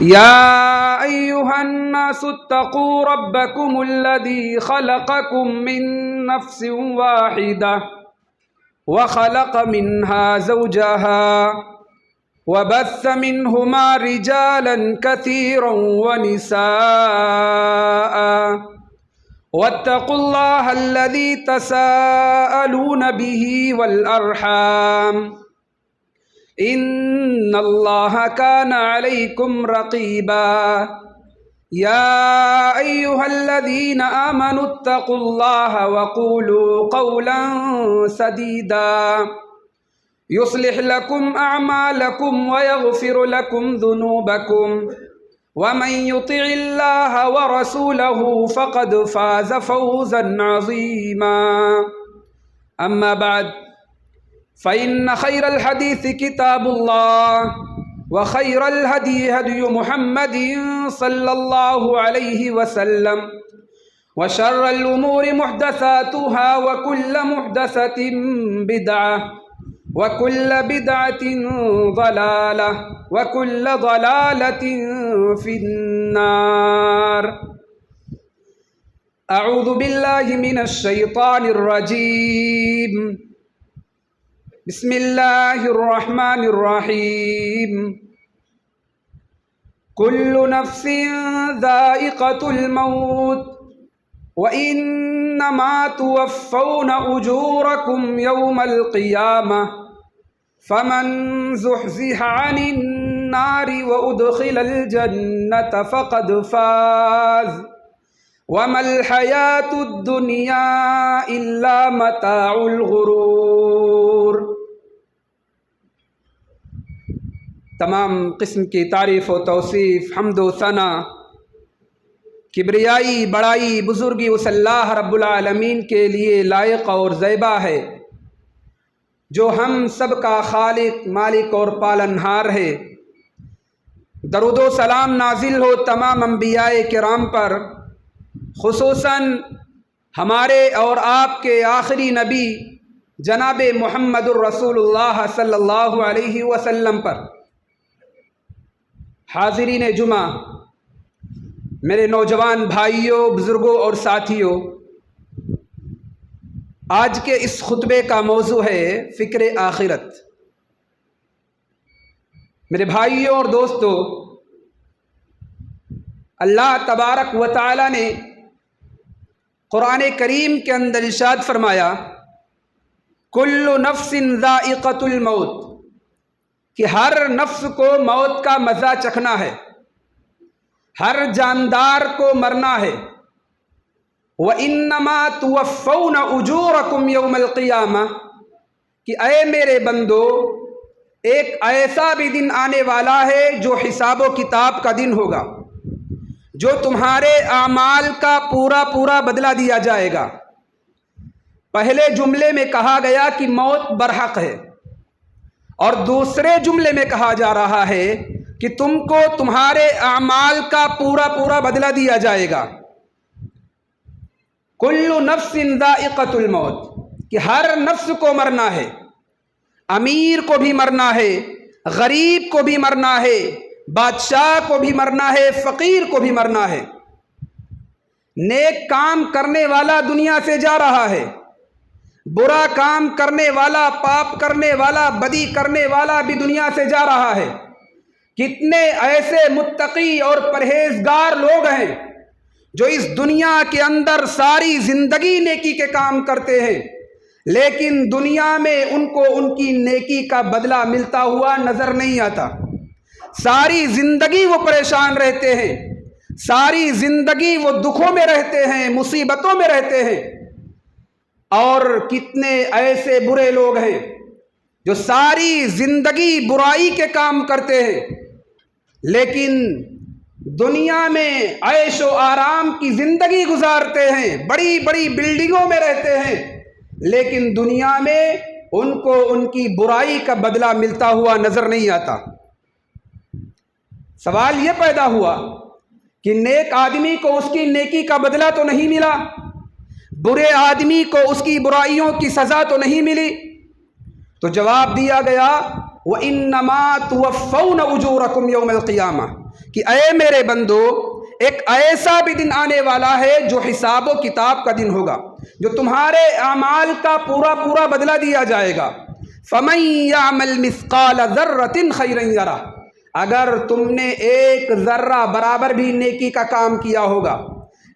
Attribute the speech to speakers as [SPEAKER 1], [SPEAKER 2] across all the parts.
[SPEAKER 1] يا أيها الناس اتقوا ربكم الذي خلقكم من نفس واحدة وخلق منها زوجها وبث منهما رجالا كثيرا ونساء واتقوا الله الذي تساءلون به والأرحام إن الله كان عليكم رقيبا يا أيها الذين آمنوا اتقوا الله وقولوا قولا سديدا يصلح لكم أعمالكم ويغفر لكم ذنوبكم ومن يطع الله ورسوله فقد فاز فوزا عظيما أما بعد فإن خير الحديث كتاب الله وخير الهدي هدي محمد صلى الله عليه وسلم وشر الأمور محدثاتها وكل محدثة بدعة وكل بدعة ضلالة وكل ضلالة في النار أعوذ بالله من الشيطان الرجيم بسم الله الرحمن الرحيم كل نفس ذائقة الموت وإنما توفون أجوركم يوم القيامة فمن زحزح عن النار وأدخل الجنة فقد فاز وما الحياة الدنيا إلا متاع الغرور۔ تمام قسم کی تعریف و توصیف، حمد و ثنا، کبریائی، بڑائی، بزرگی اس اللہ رب العالمین کے لیے لائق اور زیبا ہے جو ہم سب کا خالق، مالک اور پالنہار ہے۔ درود و سلام نازل ہو تمام انبیاء کرام پر، خصوصاً ہمارے اور آپ کے آخری نبی جناب محمد الرسول اللہ صلی اللہ علیہ وسلم پر۔ حاضرین جمعہ، میرے نوجوان بھائیوں، بزرگوں اور ساتھیوں، آج کے اس خطبے کا موضوع ہے فکر آخرت۔ میرے بھائیوں اور دوستوں، اللہ تبارک و تعالی نے قرآن کریم کے اندر ارشاد فرمایا کل نفس ذائقۃ الموت، کہ ہر نفس کو موت کا مزہ چکھنا ہے، ہر جاندار کو مرنا ہے۔ وَإِنَّمَا تُوَفَّوْنَ أُجُورَكُمْ يَوْمَ الْقِيَامَةِ، کہ اے میرے بندو، ایک ایسا بھی دن آنے والا ہے جو حساب و کتاب کا دن ہوگا، جو تمہارے اعمال کا پورا بدلہ دیا جائے گا۔ پہلے جملے میں کہا گیا کہ موت برحق ہے، اور دوسرے جملے میں کہا جا رہا ہے کہ تم کو تمہارے اعمال کا پورا بدلہ دیا جائے گا۔ کل نفس ذائقۃ الموت، کہ ہر نفس کو مرنا ہے، امیر کو بھی مرنا ہے، غریب کو بھی مرنا ہے، بادشاہ کو بھی مرنا ہے، فقیر کو بھی مرنا ہے۔ نیک کام کرنے والا دنیا سے جا رہا ہے، برا کام کرنے والا، پاپ کرنے والا، بدی کرنے والا بھی دنیا سے جا رہا ہے۔ کتنے ایسے متقی اور پرہیزگار لوگ ہیں جو اس دنیا کے اندر ساری زندگی نیکی کے کام کرتے ہیں، لیکن دنیا میں ان کو ان کی نیکی کا بدلہ ملتا ہوا نظر نہیں آتا۔ ساری زندگی وہ پریشان رہتے ہیں، ساری زندگی وہ دکھوں میں رہتے ہیں، مصیبتوں میں رہتے ہیں۔ اور کتنے ایسے برے لوگ ہیں جو ساری زندگی برائی کے کام کرتے ہیں، لیکن دنیا میں عیش و آرام کی زندگی گزارتے ہیں، بڑی بلڈنگوں میں رہتے ہیں، لیکن دنیا میں ان کو ان کی برائی کا بدلہ ملتا ہوا نظر نہیں آتا۔ سوال یہ پیدا ہوا کہ نیک آدمی کو اس کی نیکی کا بدلہ تو نہیں ملا، برے آدمی کو اس کی برائیوں کی سزا تو نہیں ملی؟ تو جواب دیا گیا وَإِنَّمَا تُوَفَّوْنَ أُجُورَكُمْ يَوْمَ الْقِيَامَةِ، کہ اے میرے بندو، ایک ایسا بھی دن آنے والا ہے جو حساب و کتاب کا دن ہوگا، جو تمہارے اعمال کا پورا پورا بدلہ دیا جائے گا۔ فَمَن يَعْمَلْ مِثْقَالَ ذَرَّةٍ خَيْرًا يَرَهُ، اگر تم نے ایک ذرہ برابر بھی نیکی کا کام کیا ہوگا،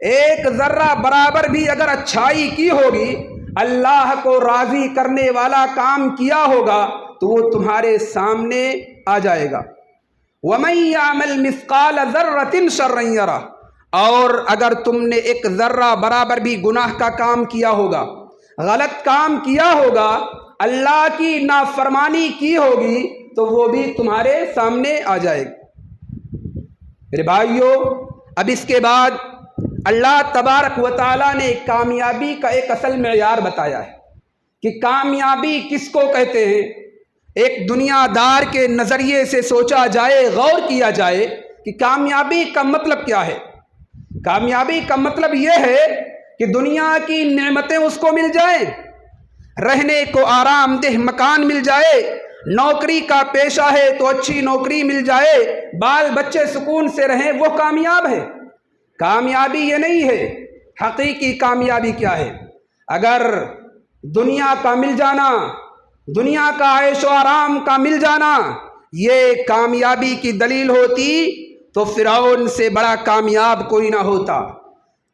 [SPEAKER 1] ایک ذرہ برابر بھی اگر اچھائی کی ہوگی، اللہ کو راضی کرنے والا کام کیا ہوگا، تو وہ تمہارے سامنے آ جائے گا۔ وَمَن يَعْمَلْ مِثْقَالَ ذَرَّةٍ شَرًّا يَرَهُ، اور اگر تم نے ایک ذرہ برابر بھی گناہ کا کام کیا ہوگا، غلط کام کیا ہوگا، اللہ کی نافرمانی کی ہوگی، تو وہ بھی تمہارے سامنے آ جائے گی۔ میرے بھائیوں، اب اس کے بعد اللہ تبارک و تعالیٰ نے کامیابی کا ایک اصل معیار بتایا ہے کہ کامیابی کس کو کہتے ہیں۔ ایک دنیا دار کے نظریے سے سوچا جائے، غور کیا جائے کہ کامیابی کا مطلب کیا ہے۔ کامیابی کا مطلب یہ ہے کہ دنیا کی نعمتیں اس کو مل جائیں، رہنے کو آرام دہ مکان مل جائے، نوکری کا پیشہ ہے تو اچھی نوکری مل جائے، بال بچے سکون سے رہیں، وہ کامیاب ہے۔ کامیابی یہ نہیں ہے۔ حقیقی کامیابی کیا ہے؟ اگر دنیا کا مل جانا، دنیا کا عیش و آرام کا مل جانا یہ کامیابی کی دلیل ہوتی تو فرعون سے بڑا کامیاب کوئی نہ ہوتا،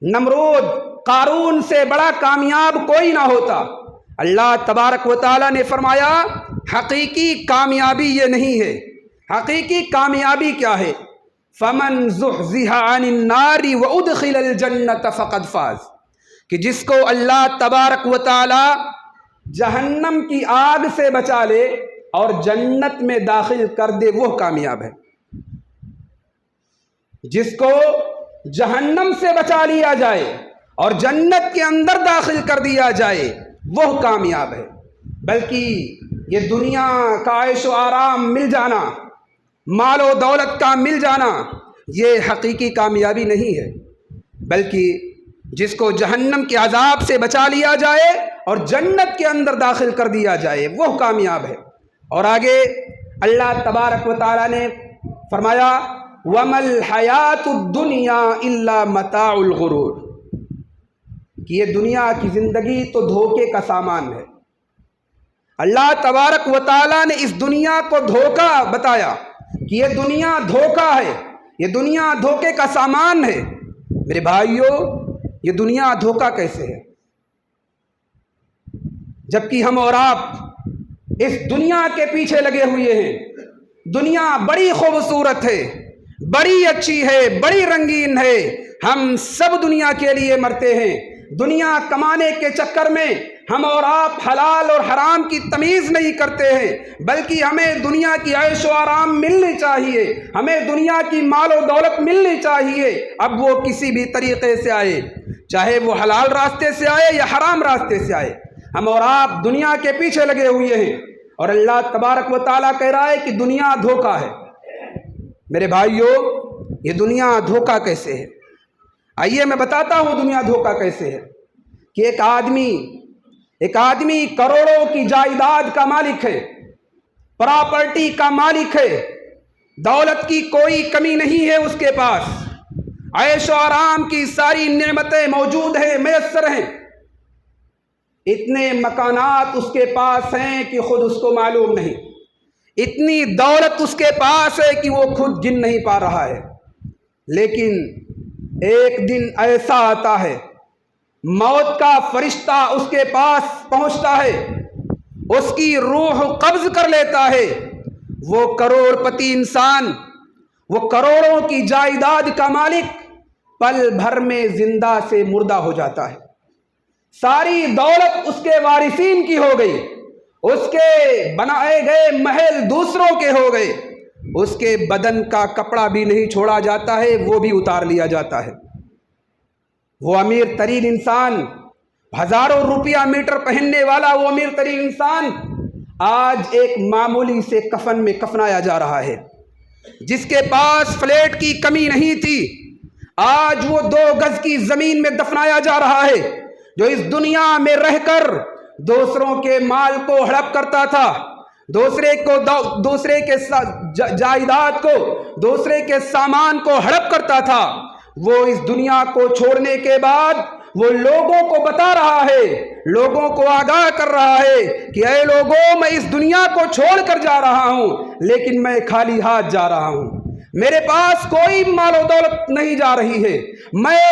[SPEAKER 1] نمرود قارون سے بڑا کامیاب کوئی نہ ہوتا۔ اللہ تبارک و تعالیٰ نے فرمایا حقیقی کامیابی یہ نہیں ہے۔ حقیقی کامیابی کیا ہے؟ فَمَن زُحْزِحَ عَنِ النَّارِ وَأُدْخِلَ الْجَنَّةَ فَقَدْ فَازَ، کہ جس کو اللہ تبارک و تعالیٰ جہنم کی آگ سے بچا لے اور جنت میں داخل کر دے، وہ کامیاب ہے۔ جس کو جہنم سے بچا لیا جائے اور جنت کے اندر داخل کر دیا جائے، وہ کامیاب ہے۔ بلکہ یہ دنیا کا عیش و آرام مل جانا، مال و دولت کا مل جانا، یہ حقیقی کامیابی نہیں ہے، بلکہ جس کو جہنم کے عذاب سے بچا لیا جائے اور جنت کے اندر داخل کر دیا جائے، وہ کامیاب ہے۔ اور آگے اللہ تبارک و تعالیٰ نے فرمایا وَمَا الْحَيَاةُ الدُّنْيَا إِلَّا مَتَاعُ الْغُرُورِ، کہ یہ دنیا کی زندگی تو دھوکے کا سامان ہے۔ اللہ تبارک و تعالیٰ نے اس دنیا کو دھوکا بتایا کہ یہ دنیا دھوکا ہے، یہ دنیا دھوکے کا سامان ہے۔ میرے بھائیوں، یہ دنیا دھوکا کیسے ہے؟ جبکہ ہم اور آپ اس دنیا کے پیچھے لگے ہوئے ہیں۔ دنیا بڑی خوبصورت ہے، بڑی اچھی ہے، بڑی رنگین ہے، ہم سب دنیا کے لیے مرتے ہیں۔ دنیا کمانے کے چکر میں ہم اور آپ حلال اور حرام کی تمیز نہیں کرتے ہیں، بلکہ ہمیں دنیا کی عیش و آرام ملنی چاہیے، ہمیں دنیا کی مال و دولت ملنی چاہیے، اب وہ کسی بھی طریقے سے آئے، چاہے وہ حلال راستے سے آئے یا حرام راستے سے آئے۔ ہم اور آپ دنیا کے پیچھے لگے ہوئے ہیں، اور اللہ تبارک و تعالیٰ کہہ رہا ہے کہ دنیا دھوکا ہے۔ میرے بھائیوں، یہ دنیا دھوکا کیسے ہے؟ آئیے میں بتاتا ہوں دنیا دھوکا کیسے ہے۔ کہ ایک آدمی کروڑوں کی جائیداد کا مالک ہے، پراپرٹی کا مالک ہے، دولت کی کوئی کمی نہیں ہے اس کے پاس، عیش و آرام کی ساری نعمتیں موجود ہیں، میسر ہیں، اتنے مکانات اس کے پاس ہیں کہ خود اس کو معلوم نہیں، اتنی دولت اس کے پاس ہے کہ وہ خود گن نہیں پا رہا ہے۔ لیکن ایک دن ایسا آتا ہے، موت کا فرشتہ اس کے پاس پہنچتا ہے، اس کی روح قبض کر لیتا ہے، وہ کروڑ پتی انسان، وہ کروڑوں کی جائیداد کا مالک پل بھر میں زندہ سے مردہ ہو جاتا ہے۔ ساری دولت اس کے وارثین کی ہو گئی، اس کے بنائے گئے محل دوسروں کے ہو گئے، اس کے بدن کا کپڑا بھی نہیں چھوڑا جاتا ہے، وہ بھی اتار لیا جاتا ہے۔ وہ امیر ترین انسان، ہزاروں روپیہ میٹر پہننے والا وہ امیر ترین انسان آج ایک معمولی سے کفن میں کفنایا جا رہا ہے۔ جس کے پاس فلیٹ کی کمی نہیں تھی، آج وہ 2 گز کی زمین میں دفنایا جا رہا ہے۔ جو اس دنیا میں رہ کر دوسروں کے مال کو ہڑپ کرتا تھا، دوسرے کے جائیداد کو، دوسرے کے سامان کو ہڑپ کرتا تھا، وہ اس دنیا کو چھوڑنے کے بعد وہ لوگوں کو بتا رہا ہے، لوگوں کو آگاہ کر رہا ہے کہ اے لوگوں، میں اس دنیا کو چھوڑ کر جا رہا ہوں، لیکن میں خالی ہاتھ جا رہا ہوں، میرے پاس کوئی مال و دولت نہیں جا رہی ہے، میں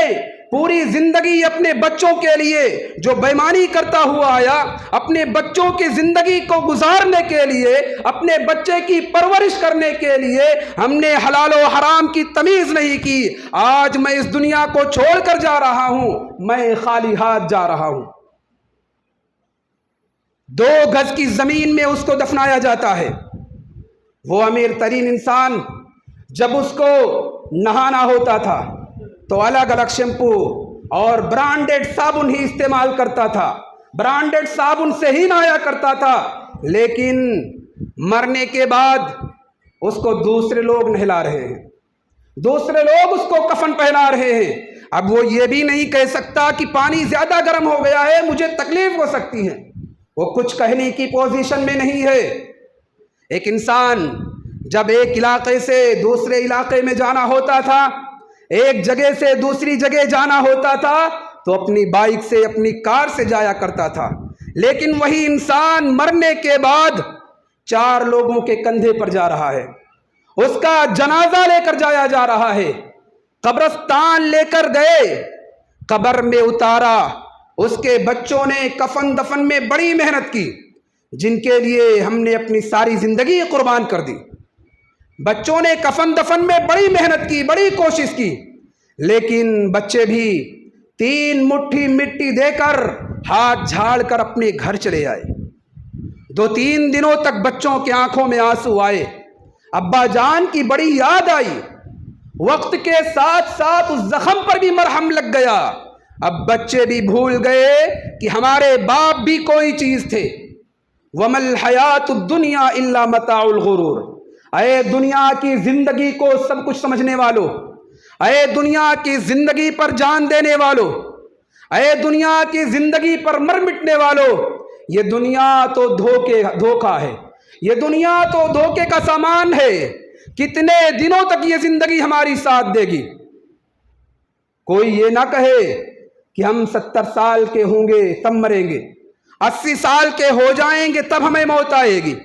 [SPEAKER 1] پوری زندگی اپنے بچوں کے لیے جو بےمانی کرتا ہوا آیا، اپنے بچوں کی زندگی کو گزارنے کے لیے، اپنے بچے کی پرورش کرنے کے لیے ہم نے حلال و حرام کی تمیز نہیں کی، آج میں اس دنیا کو چھوڑ کر جا رہا ہوں، میں خالی ہاتھ جا رہا ہوں۔ 2 گز کی زمین میں اس کو دفنایا جاتا ہے۔ وہ امیر ترین انسان جب اس کو نہانا ہوتا تھا تو الگ الگ شیمپو اور برانڈڈ صابن ہی استعمال کرتا تھا، برانڈڈ صابن سے ہی نہایا کرتا تھا، لیکن مرنے کے بعد اس کو دوسرے لوگ نہلا رہے ہیں، دوسرے لوگ اس کو کفن پہنا رہے ہیں۔ اب وہ یہ بھی نہیں کہہ سکتا کہ پانی زیادہ گرم ہو گیا ہے، مجھے تکلیف ہو سکتی ہے، وہ کچھ کہنے کی پوزیشن میں نہیں ہے۔ ایک انسان جب ایک علاقے سے دوسرے علاقے میں جانا ہوتا تھا، ایک جگہ سے دوسری جگہ جانا ہوتا تھا تو اپنی بائک سے، اپنی کار سے جایا کرتا تھا، لیکن وہی انسان مرنے کے بعد 4 لوگوں کے کندھے پر جا رہا ہے، اس کا جنازہ لے کر جایا جا رہا ہے، قبرستان لے کر گئے، قبر میں اتارا، اس کے بچوں نے کفن دفن میں بڑی محنت کی، جن کے لیے ہم نے اپنی ساری زندگی قربان کر دی، بچوں نے کفن دفن میں بڑی محنت کی، بڑی کوشش کی، لیکن بچے بھی 3 مٹھی مٹی دے کر ہاتھ جھاڑ کر اپنے گھر چلے آئے۔ 2-3 دنوں تک بچوں کی آنکھوں میں آنسو آئے، ابا جان کی بڑی یاد آئی، وقت کے ساتھ ساتھ اس زخم پر بھی مرہم لگ گیا، اب بچے بھی بھول گئے کہ ہمارے باپ بھی کوئی چیز تھے۔ وَمَا الْحَيَاةُ الدُّنْيَا إِلَّا مَتَاعُ الْغُرُورِ، اے دنیا کی زندگی کو سب کچھ سمجھنے والوں، اے دنیا کی زندگی پر جان دینے والوں، اے دنیا کی زندگی پر مر مٹنے والوں، یہ دنیا تو دھوکہ ہے، یہ دنیا تو دھوکے کا سامان ہے، کتنے دنوں تک یہ زندگی ہماری ساتھ دے گی؟ کوئی یہ نہ کہے کہ ہم 70 سال کے ہوں گے تب مریں گے، 80 سال کے ہو جائیں گے تب ہمیں موت آئے گی۔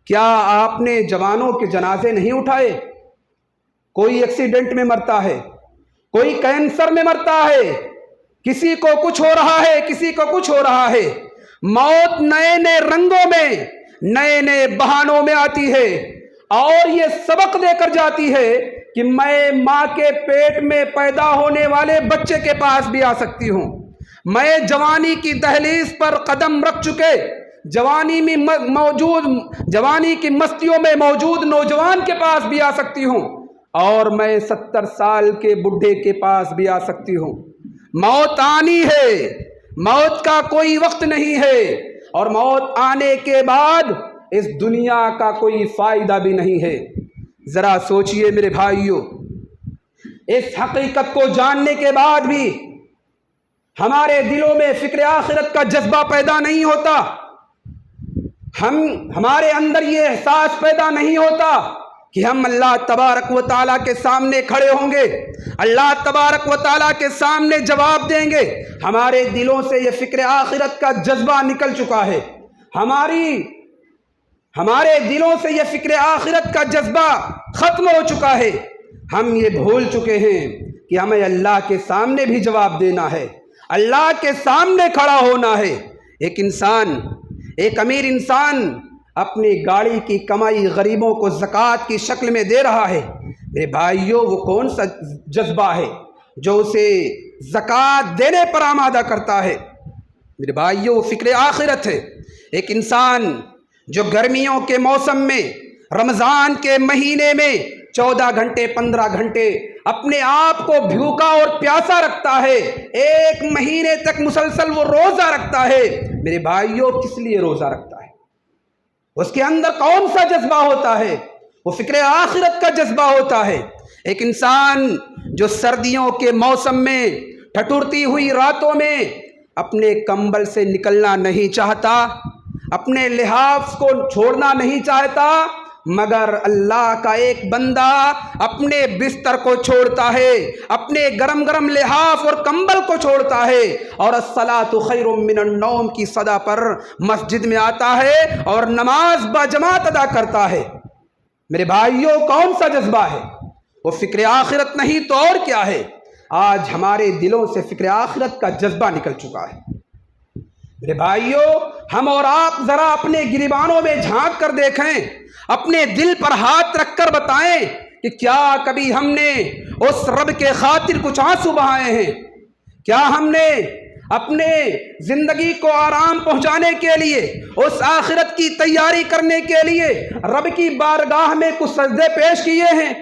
[SPEAKER 1] کیا آپ نے جوانوں کے جنازے نہیں اٹھائے؟ کوئی ایکسیڈنٹ میں مرتا ہے، کوئی کینسر میں مرتا ہے، کسی کو کچھ ہو رہا ہے، کسی کو کچھ ہو رہا ہے، موت نئے نئے رنگوں میں، نئے نئے بہانوں میں آتی ہے، اور یہ سبق دے کر جاتی ہے کہ میں ماں کے پیٹ میں پیدا ہونے والے بچے کے پاس بھی آ سکتی ہوں، میں جوانی کی دہلیز پر قدم رکھ چکے، جوانی کی مستیوں میں موجود نوجوان کے پاس بھی آ سکتی ہوں، اور میں 70 سال کے بڈھے کے پاس بھی آ سکتی ہوں۔ موت آنی ہے، موت کا کوئی وقت نہیں ہے، اور موت آنے کے بعد اس دنیا کا کوئی فائدہ بھی نہیں ہے۔ ذرا سوچئے میرے بھائیوں، اس حقیقت کو جاننے کے بعد بھی ہمارے دلوں میں فکر آخرت کا جذبہ پیدا نہیں ہوتا، ہمارے اندر یہ احساس پیدا نہیں ہوتا کہ ہم اللہ تبارک و تعالیٰ کے سامنے کھڑے ہوں گے، اللہ تبارک و تعالیٰ کے سامنے جواب دیں گے۔ ہمارے دلوں سے یہ فکر آخرت کا جذبہ نکل چکا ہے، ہمارے دلوں سے یہ فکر آخرت کا جذبہ ختم ہو چکا ہے، ہم یہ بھول چکے ہیں کہ ہمیں اللہ کے سامنے بھی جواب دینا ہے، اللہ کے سامنے کھڑا ہونا ہے۔ ایک امیر انسان اپنی گاڑی کی کمائی غریبوں کو زکوٰۃ کی شکل میں دے رہا ہے۔ میرے بھائیوں، وہ کون سا جذبہ ہے جو اسے زکوٰۃ دینے پر آمادہ کرتا ہے؟ میرے بھائیوں، وہ فکر آخرت ہے۔ ایک انسان جو گرمیوں کے موسم میں، رمضان کے مہینے میں 14 گھنٹے 15 گھنٹے اپنے آپ کو بھوکا اور پیاسا رکھتا ہے، 1 مہینے تک مسلسل وہ روزہ رکھتا ہے، میرے بھائیوں کس لیے روزہ رکھتا ہے؟ اس کے اندر کون سا جذبہ ہوتا ہے؟ وہ فکر آخرت کا جذبہ ہوتا ہے۔ ایک انسان جو سردیوں کے موسم میں ٹھٹورتی ہوئی راتوں میں اپنے کمبل سے نکلنا نہیں چاہتا، اپنے لحاف کو چھوڑنا نہیں چاہتا، مگر اللہ کا ایک بندہ اپنے بستر کو چھوڑتا ہے، اپنے گرم گرم لحاف اور کمبل کو چھوڑتا ہے اور الصلاۃ خیر من النوم کی صدا پر مسجد میں آتا ہے اور نماز باجماعت ادا کرتا ہے۔ میرے بھائیوں، کون سا جذبہ ہے؟ وہ فکر آخرت نہیں تو اور کیا ہے؟ آج ہمارے دلوں سے فکر آخرت کا جذبہ نکل چکا ہے۔ میرے بھائیوں، ہم اور آپ ذرا اپنے گریبانوں میں جھانک کر دیکھیں، اپنے دل پر ہاتھ رکھ کر بتائیں کہ کیا کبھی ہم نے اس رب کے خاطر کچھ آنسو بہائے ہیں؟ کیا ہم نے اپنے زندگی کو آرام پہنچانے کے لیے، اس آخرت کی تیاری کرنے کے لیے رب کی بارگاہ میں کچھ سجدے پیش کیے ہیں؟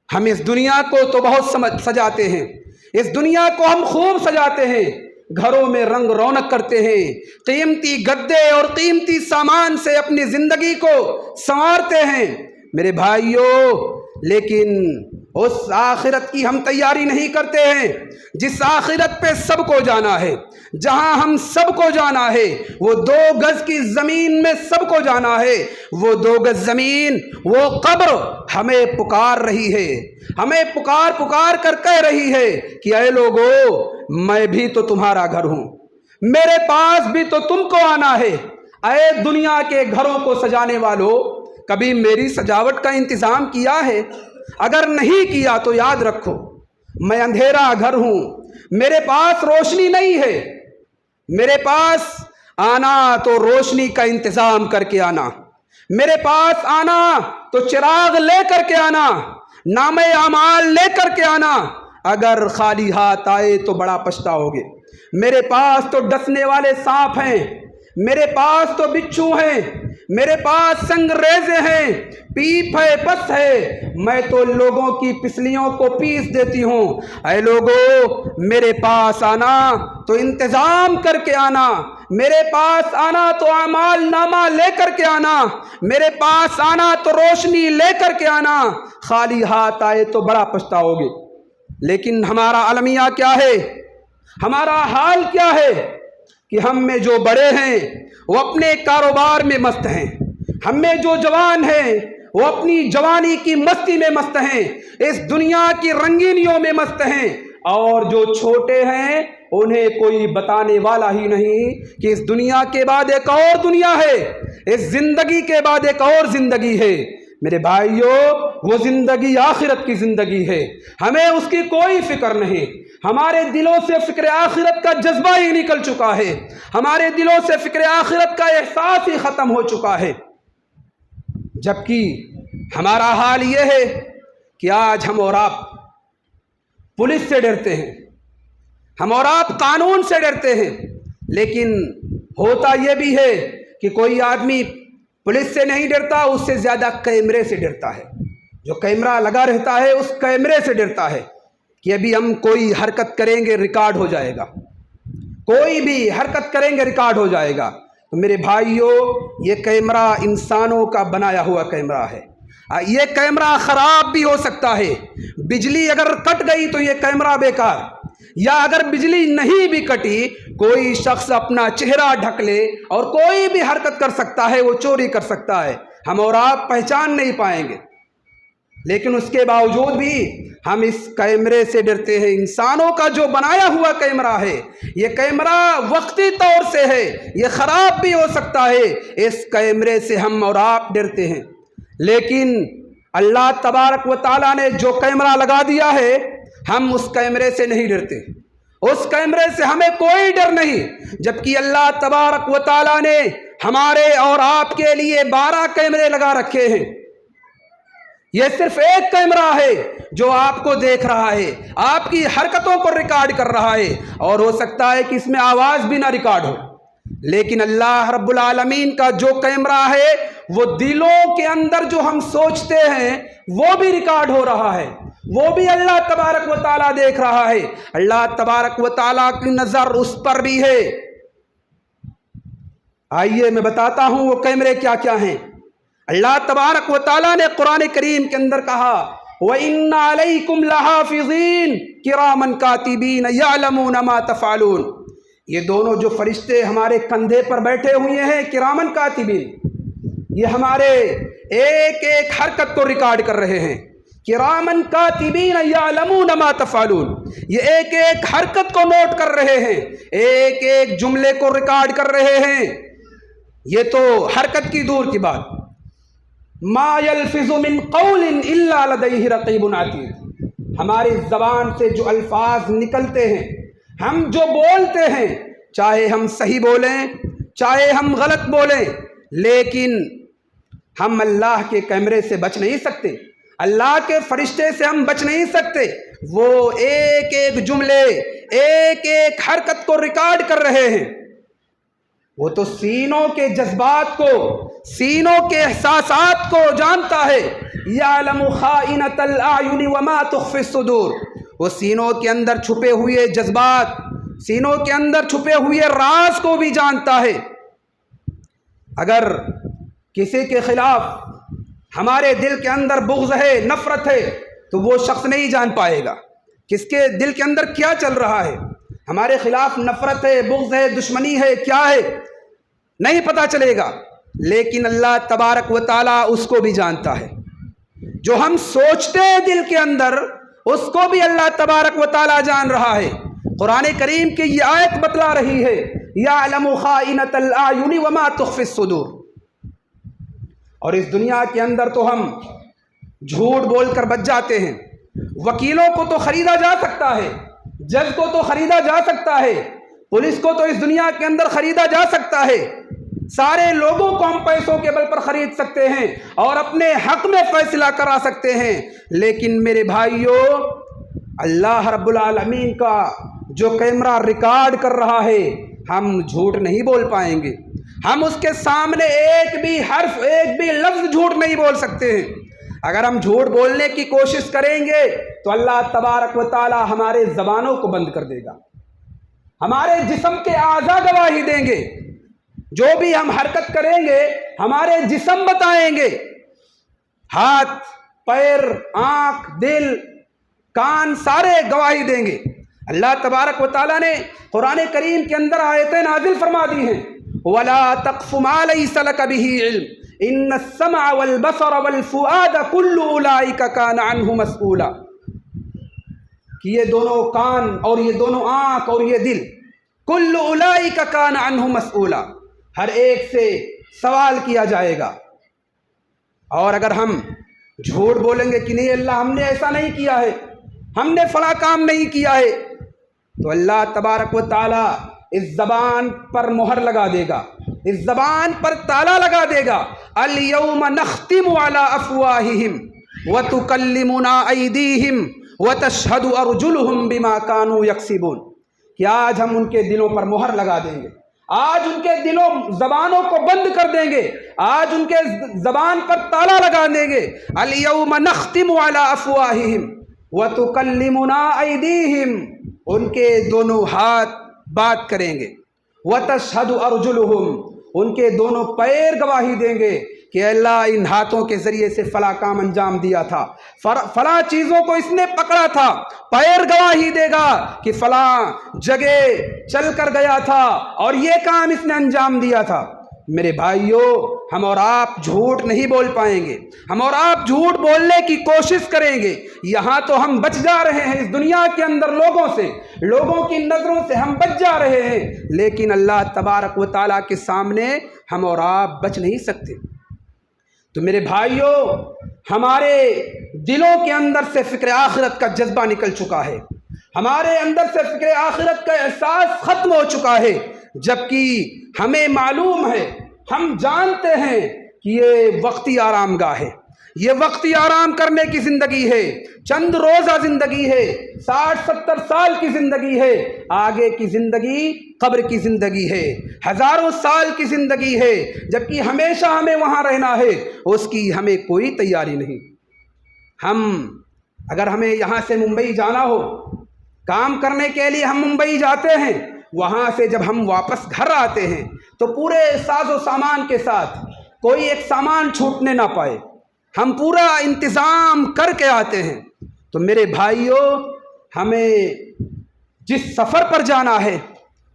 [SPEAKER 1] ہم اس دنیا کو تو بہت سجاتے ہیں، اس دنیا کو ہم خوب سجاتے ہیں، گھروں میں رنگ رونق کرتے ہیں، قیمتی گدے اور قیمتی سامان سے اپنی زندگی کو سنوارتے ہیں۔ میرے بھائیوں، لیکن اس آخرت کی ہم تیاری نہیں کرتے ہیں جس آخرت پہ سب کو جانا ہے، جہاں ہم سب کو جانا ہے، وہ 2 گز کی زمین میں سب کو جانا ہے۔ وہ 2 گز زمین، وہ قبر ہمیں پکار رہی ہے، ہمیں پکار پکار کر کہہ رہی ہے کہ اے لوگو، میں بھی تو تمہارا گھر ہوں، میرے پاس بھی تو تم کو آنا ہے۔ اے دنیا کے گھروں کو سجانے والوں، کبھی میری سجاوٹ کا انتظام کیا ہے؟ اگر نہیں کیا تو یاد رکھو، میں اندھیرا گھر ہوں، میرے پاس روشنی نہیں ہے۔ میرے پاس آنا تو روشنی کا انتظام کر کے آنا، میرے پاس آنا تو چراغ لے کر کے آنا، نامہ اعمال لے کر کے آنا۔ اگر خالی ہاتھ آئے تو بڑا پچھتاؤ گے۔ میرے پاس تو ڈسنے والے سانپ ہیں، میرے پاس تو بچھو ہیں، میرے پاس سنگریزے ہیں، پیپ ہے، پس ہے، میں تو لوگوں کی پسلیوں کو پیس دیتی ہوں۔ اے لوگو، میرے پاس آنا تو انتظام کر کے آنا، میرے پاس آنا تو اعمال نامہ لے کر کے آنا، میرے پاس آنا تو روشنی لے کر کے آنا۔ خالی ہاتھ آئے تو بڑا پچھتاؤ گے۔ لیکن ہمارا المیہ کیا ہے؟ ہمارا حال کیا ہے کہ ہم میں جو بڑے ہیں وہ اپنے کاروبار میں مست ہیں، ہم میں جو جوان ہیں وہ اپنی جوانی کی مستی میں مست ہیں، اس دنیا کی رنگینیوں میں مست ہیں، اور جو چھوٹے ہیں انہیں کوئی بتانے والا ہی نہیں کہ اس دنیا کے بعد ایک اور دنیا ہے، اس زندگی کے بعد ایک اور زندگی ہے۔ میرے بھائیوں، وہ زندگی آخرت کی زندگی ہے، ہمیں اس کی کوئی فکر نہیں۔ ہمارے دلوں سے فکر آخرت کا جذبہ ہی نکل چکا ہے، ہمارے دلوں سے فکر آخرت کا احساس ہی ختم ہو چکا ہے۔ جبکہ ہمارا حال یہ ہے کہ آج ہم اور آپ پولیس سے ڈرتے ہیں، ہم اور آپ قانون سے ڈرتے ہیں، لیکن ہوتا یہ بھی ہے کہ کوئی آدمی پولیس سے نہیں ڈرتا، اس سے زیادہ کیمرے سے ڈرتا ہے۔ جو کیمرہ لگا رہتا ہے اس کیمرے سے ڈرتا ہے کہ ابھی ہم کوئی حرکت کریں گے ریکارڈ ہو جائے گا، کوئی بھی حرکت کریں گے ریکارڈ ہو جائے گا۔ تو میرے بھائیوں، یہ کیمرہ انسانوں کا بنایا ہوا کیمرہ ہے، یہ کیمرہ خراب بھی ہو سکتا ہے۔ بجلی اگر کٹ گئی تو یہ کیمرہ بیکار، یا اگر بجلی نہیں بھی کٹی، کوئی شخص اپنا چہرہ ڈھک لے اور کوئی بھی حرکت کر سکتا ہے، وہ چوری کر سکتا ہے، ہم اور آپ پہچان نہیں پائیں گے۔ لیکن اس کے باوجود بھی ہم اس کیمرے سے ڈرتے ہیں، انسانوں کا جو بنایا ہوا کیمرہ ہے۔ یہ کیمرہ وقتی طور سے ہے، یہ خراب بھی ہو سکتا ہے، اس کیمرے سے ہم اور آپ ڈرتے ہیں۔ لیکن اللہ تبارک و تعالیٰ نے جو کیمرہ لگا دیا ہے، ہم اس کیمرے سے نہیں ڈرتے، اس کیمرے سے ہمیں کوئی ڈر نہیں، جبکہ اللہ تبارک و تعالیٰ نے ہمارے اور آپ کے لیے 12 کیمرے لگا رکھے ہیں۔ یہ صرف ایک کیمرہ ہے جو آپ کو دیکھ رہا ہے، آپ کی حرکتوں کو ریکارڈ کر رہا ہے، اور ہو سکتا ہے کہ اس میں آواز بھی نہ ریکارڈ ہو۔ لیکن اللہ رب العالمین کا جو کیمرہ ہے، وہ دلوں کے اندر جو ہم سوچتے ہیں وہ بھی ریکارڈ ہو رہا ہے، وہ بھی اللہ تبارک و تعالیٰ دیکھ رہا ہے۔ اللہ تبارک و تعالیٰ کی نظر اس پر بھی ہے۔ آئیے میں بتاتا ہوں وہ کیمرے کیا کیا ہیں۔ اللہ تبارک و تعالیٰ نے قرآن کریم کے اندر کہا، وَإِنَّ عَلَيْكُمْ لَحَافِظِينَ كِرَامًا كَاتِبِينَ يَعْلَمُونَ مَا تَفْعَلُونَ۔ یہ دونوں جو فرشتے ہمارے کندھے پر بیٹھے ہوئے ہیں کرامن کاتبین، یہ ہمارے ایک ایک حرکت کو ریکارڈ کر رہے ہیں۔ کرامن کاتبین یعلمون ما تفعلون، یہ ایک ایک حرکت کو نوٹ کر رہے ہیں، ایک ایک جملے کو ریکارڈ کر رہے ہیں۔ یہ تو حرکت کی دور کی بات، ما یلفظ من قول الا لدیہ رقیب عتید، ہماری زبان سے جو الفاظ نکلتے ہیں، ہم جو بولتے ہیں، چاہے ہم صحیح بولیں چاہے ہم غلط بولیں، لیکن ہم اللہ کے کیمرے سے بچ نہیں سکتے، اللہ کے فرشتے سے ہم بچ نہیں سکتے۔ وہ ایک ایک جملے، ایک ایک حرکت کو ریکارڈ کر رہے ہیں۔ وہ تو سینوں کے جذبات کو، سینوں کے احساسات کو جانتا ہے۔ یعلم خائنۃ الاعین وما تخفی الصدور، وہ سینوں کے اندر چھپے ہوئے جذبات، سینوں کے اندر چھپے ہوئے راز کو بھی جانتا ہے۔ اگر کسی کے خلاف ہمارے دل کے اندر بغض ہے، نفرت ہے، تو وہ شخص نہیں جان پائے گا کس کے دل کے اندر کیا چل رہا ہے۔ ہمارے خلاف نفرت ہے، بغض ہے، دشمنی ہے، کیا ہے، نہیں پتہ چلے گا، لیکن اللہ تبارک و تعالیٰ اس کو بھی جانتا ہے۔ جو ہم سوچتے ہیں دل کے اندر، اس کو بھی اللہ تبارک و تعالیٰ جان رہا ہے۔ قرآن کریم کی یہ آیت بتلا رہی ہے، یعلم خائنۃ الاعین وما تخفی الصدور۔ اور اس دنیا کے اندر تو ہم جھوٹ بول کر بچ جاتے ہیں۔ وکیلوں کو تو خریدا جا سکتا ہے، جج کو تو خریدا جا سکتا ہے، پولیس کو تو اس دنیا کے اندر خریدا جا سکتا ہے، سارے لوگوں کو ہم پیسوں کے بل پر خرید سکتے ہیں اور اپنے حق میں فیصلہ کرا سکتے ہیں، لیکن میرے بھائیوں، اللہ رب العالمین کا جو کیمرہ ریکارڈ کر رہا ہے، ہم جھوٹ نہیں بول پائیں گے۔ ہم اس کے سامنے ایک بھی حرف، ایک بھی لفظ جھوٹ نہیں بول سکتے ہیں۔ اگر ہم جھوٹ بولنے کی کوشش کریں گے تو اللہ تبارک و تعالی ہمارے زبانوں کو بند کر دے گا، ہمارے جسم کے اعضاء گواہی دیں گے، جو بھی ہم حرکت کریں گے ہمارے جسم بتائیں گے، ہاتھ، پیر، آنکھ، دل، کان سارے گواہی دیں گے۔ اللہ تبارک و تعالیٰ نے قرآن کریم کے اندر آیتیں نازل فرما دی ہیں، وَلَا تَقْفُ مَا لَيْسَ لَكَ بِهِ عِلْمٌ إِنَّ السَّمْعَ وَالْبَصَرَ وَالْفُؤَادَ كُلُّ أُولَٰئِكَ كَانَ عَنْهُ مَسْئُولًا، کہ یہ دونوں کان اور یہ دونوں آنکھ اور یہ دل، كُلُّ أُولَٰئِكَ كَانَ عَنْهُ مَسْئُولًا، ہر ایک سے سوال کیا جائے گا۔ اور اگر ہم جھوٹ بولیں گے کہ نہیں اللہ ہم نے ایسا نہیں کیا ہے، ہم نے فلاں کام نہیں کیا ہے، تو اللہ تبارک و تعالیٰ اس زبان پر مہر لگا دے گا، اس زبان پر تالا لگا دے گا۔ اليوم نختم على افواہہم وتکلمنا ایدیہم وتشہد ارجلہم بما كانوا یکسبون، کہ آج ہم ان کے دلوں پر مہر لگا دیں گے، آج ان کے دلوں زبانوں کو بند کر دیں گے، آج ان کے زبان پر تالا لگا دیں گے۔ اليوم نختم على افواہہم وتکلمنا ایدیہم، ان کے دونوں ہاتھ بات کریں گے، وتشہد ارجلہم، ان کے دونوں پیر گواہی دیں گے کہ اللہ ان ہاتھوں کے ذریعے سے فلاں کام انجام دیا تھا، فلاں چیزوں کو اس نے پکڑا تھا۔ پیر گواہی دے گا کہ فلاں جگہ چل کر گیا تھا اور یہ کام اس نے انجام دیا تھا۔ میرے بھائیوں، ہم اور آپ جھوٹ نہیں بول پائیں گے، ہم اور آپ جھوٹ بولنے کی کوشش کریں گے۔ یہاں تو ہم بچ جا رہے ہیں، اس دنیا کے اندر لوگوں سے، لوگوں کی نظروں سے ہم بچ جا رہے ہیں، لیکن اللہ تبارک و تعالیٰ کے سامنے ہم اور آپ بچ نہیں سکتے۔ تو میرے بھائیوں، ہمارے دلوں کے اندر سے فکر آخرت کا جذبہ نکل چکا ہے، ہمارے اندر سے فکر آخرت کا احساس ختم ہو چکا ہے، جبکہ ہمیں معلوم ہے، ہم جانتے ہیں کہ یہ وقتی آرام گاہ ہے، یہ وقتی آرام کرنے کی زندگی ہے، چند روزہ زندگی ہے، 60-70 سال کی زندگی ہے، آگے کی زندگی قبر کی زندگی ہے، ہزاروں سال کی زندگی ہے، جبکہ ہمیشہ ہمیں وہاں رہنا ہے، اس کی ہمیں کوئی تیاری نہیں۔ اگر ہمیں یہاں سے ممبئی جانا ہو، کام کرنے کے لیے ہم ممبئی جاتے ہیں، وہاں سے جب ہم واپس گھر آتے ہیں تو پورے ساز و سامان کے ساتھ کوئی ایک سامان چھوٹنے نہ پائے، ہم پورا انتظام کر کے آتے ہیں۔ تو میرے بھائیوں، ہمیں جس سفر پر جانا ہے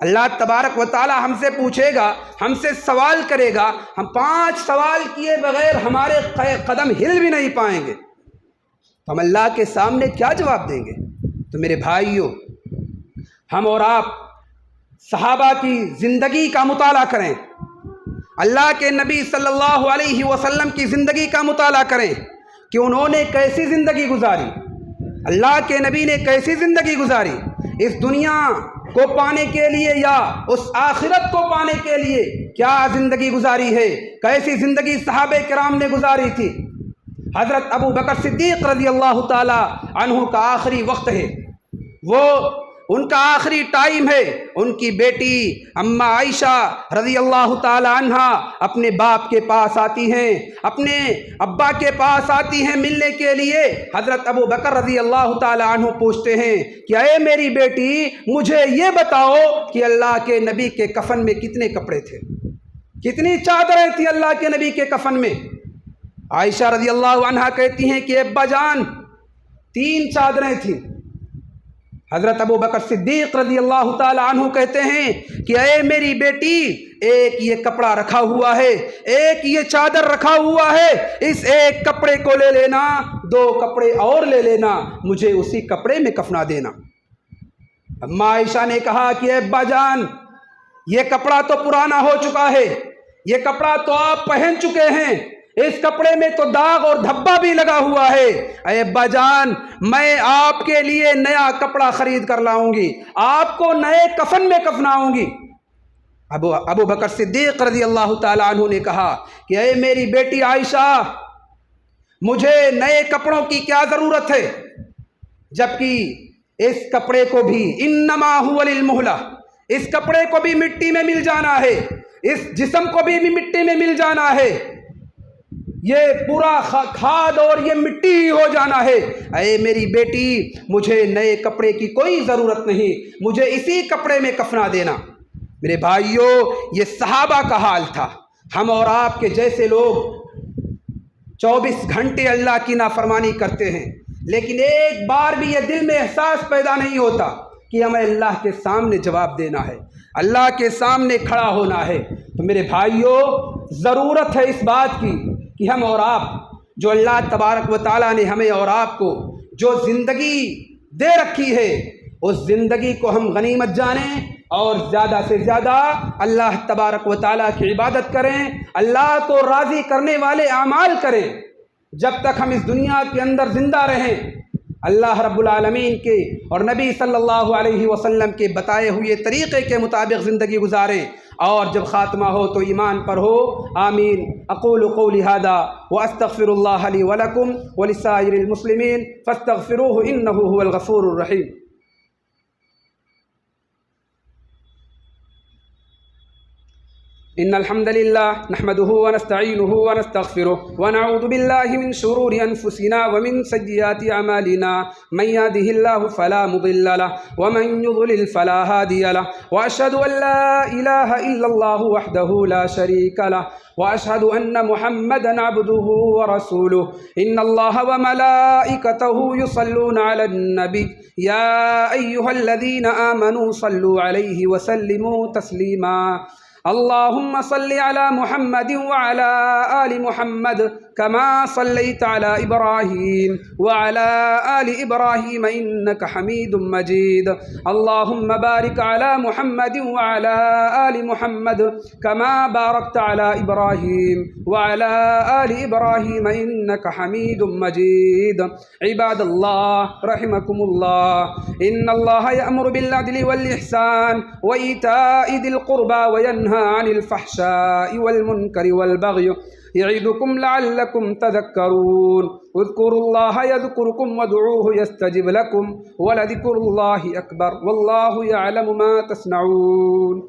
[SPEAKER 1] اللہ تبارک و تعالی ہم سے پوچھے گا، ہم سے سوال کرے گا، ہم 5 سوال کیے بغیر ہمارے قدم ہل بھی نہیں پائیں گے، تو ہم اللہ کے سامنے کیا جواب دیں گے؟ تو میرے بھائیوں، ہم اور آپ صحابہ کی زندگی کا مطالعہ کریں، اللہ کے نبی صلی اللہ علیہ وسلم کی زندگی کا مطالعہ کریں کہ انہوں نے کیسی زندگی گزاری، اللہ کے نبی نے کیسی زندگی گزاری، اس دنیا کو پانے کے لیے یا اس آخرت کو پانے کے لیے کیا زندگی گزاری ہے، کیسی زندگی صحابہ کرام نے گزاری تھی۔ حضرت ابو بکر صدیق رضی اللہ تعالی عنہ کا آخری وقت ہے، وہ ان کا آخری ٹائم ہے، ان کی بیٹی اماں عائشہ رضی اللہ تعالی عنہا اپنے باپ کے پاس آتی ہیں، اپنے ابا کے پاس آتی ہیں ملنے کے لیے۔ حضرت ابو بکر رضی اللہ تعالی عنہ پوچھتے ہیں کہ اے میری بیٹی، مجھے یہ بتاؤ کہ اللہ کے نبی کے کفن میں کتنے کپڑے تھے، کتنی چادریں تھیں اللہ کے نبی کے کفن میں؟ عائشہ رضی اللہ عنہا کہتی ہیں کہ ابا جان 3 چادریں تھیں۔ حضرت ابو بکر صدیق رضی اللہ تعالی عنہ کہتے ہیں کہ اے میری بیٹی، ایک یہ کپڑا رکھا ہوا ہے، ایک یہ چادر رکھا ہوا ہے، اس ایک کپڑے کو لے لینا، 2 کپڑے اور لے لینا، مجھے اسی کپڑے میں کفنا دینا۔ اماں عائشہ نے کہا کہ اے ابا جان، یہ کپڑا تو پرانا ہو چکا ہے، یہ کپڑا تو آپ پہن چکے ہیں، اس کپڑے میں تو داغ اور دھبا بھی لگا ہوا ہے، اے ابا جان میں آپ کے لیے نیا کپڑا خرید کر لاؤں گی، آپ کو نئے کفن میں کفناؤں گی۔ ابو بکر صدیق رضی اللہ تعالی عنہ نے کہا کہ اے میری بیٹی عائشہ، مجھے نئے کپڑوں کی کیا ضرورت ہے، جبکہ اس کپڑے کو بھی انما هو للمہلہ، اس کپڑے کو بھی مٹی میں مل جانا ہے، اس جسم کو بھی مٹی میں مل جانا ہے، یہ پورا کھاد اور یہ مٹی ہی ہو جانا ہے، اے میری بیٹی مجھے نئے کپڑے کی کوئی ضرورت نہیں، مجھے اسی کپڑے میں کفنا دینا۔ میرے بھائیوں، یہ صحابہ کا حال تھا۔ ہم اور آپ کے جیسے لوگ 24 گھنٹے اللہ کی نافرمانی کرتے ہیں، لیکن ایک بار بھی یہ دل میں احساس پیدا نہیں ہوتا کہ ہمیں اللہ کے سامنے جواب دینا ہے، اللہ کے سامنے کھڑا ہونا ہے۔ تو میرے بھائیوں، ضرورت ہے اس بات کی کہ ہم اور آپ، جو اللہ تبارک و تعالیٰ نے ہمیں اور آپ کو جو زندگی دے رکھی ہے، اس زندگی کو ہم غنیمت جانیں اور زیادہ سے زیادہ اللہ تبارک و تعالیٰ کی عبادت کریں، اللہ کو راضی کرنے والے اعمال کریں۔ جب تک ہم اس دنیا کے اندر زندہ رہیں، اللہ رب العالمین کے اور نبی صلی اللہ علیہ وسلم کے بتائے ہوئے طریقے کے مطابق زندگی گزاریں، اور جب خاتمہ ہو تو ایمان پر ہو۔ آمین۔ اقول قولی ھذا واستغفر اللہ لی ولکم ولسائر المسلمین فاستغفروہ انہ هو الغفور الرحیم۔ إن الحمد لله نحمده ونستعينه ونستغفره ونعوذ بالله من شرور أنفسنا ومن سيئات أعمالنا، من يهده الله فلا مضل له ومن يضلل فلا هادي له، وأشهد أن لا إله إلا الله وحده لا شريك له، وأشهد أن محمدا عبده ورسوله۔ إن الله وملائكته يصلون على النبي يا أيها الذين آمنوا صلوا عليه وسلموا تسليما۔ اللهم صل على محمد وعلى آل محمد كما صليت على إبراهيم وعلى آل إبراهيم إنك حميد مجيد۔ اللهم بارك على محمد وعلى آل محمد كما باركت على إبراهيم وعلى آل إبراهيم إنك حميد مجيد۔ عباد الله رحمكم الله، إن الله يأمر بالعدل والإحسان وإيتاء ذي القربى وينهى عن الفحشاء والمنكر والبغي يعظكم لعلكم تذكرون۔ اذكروا الله يذكركم وادعوه يستجب لكم ولذكر الله أكبر والله يعلم ما تصنعون۔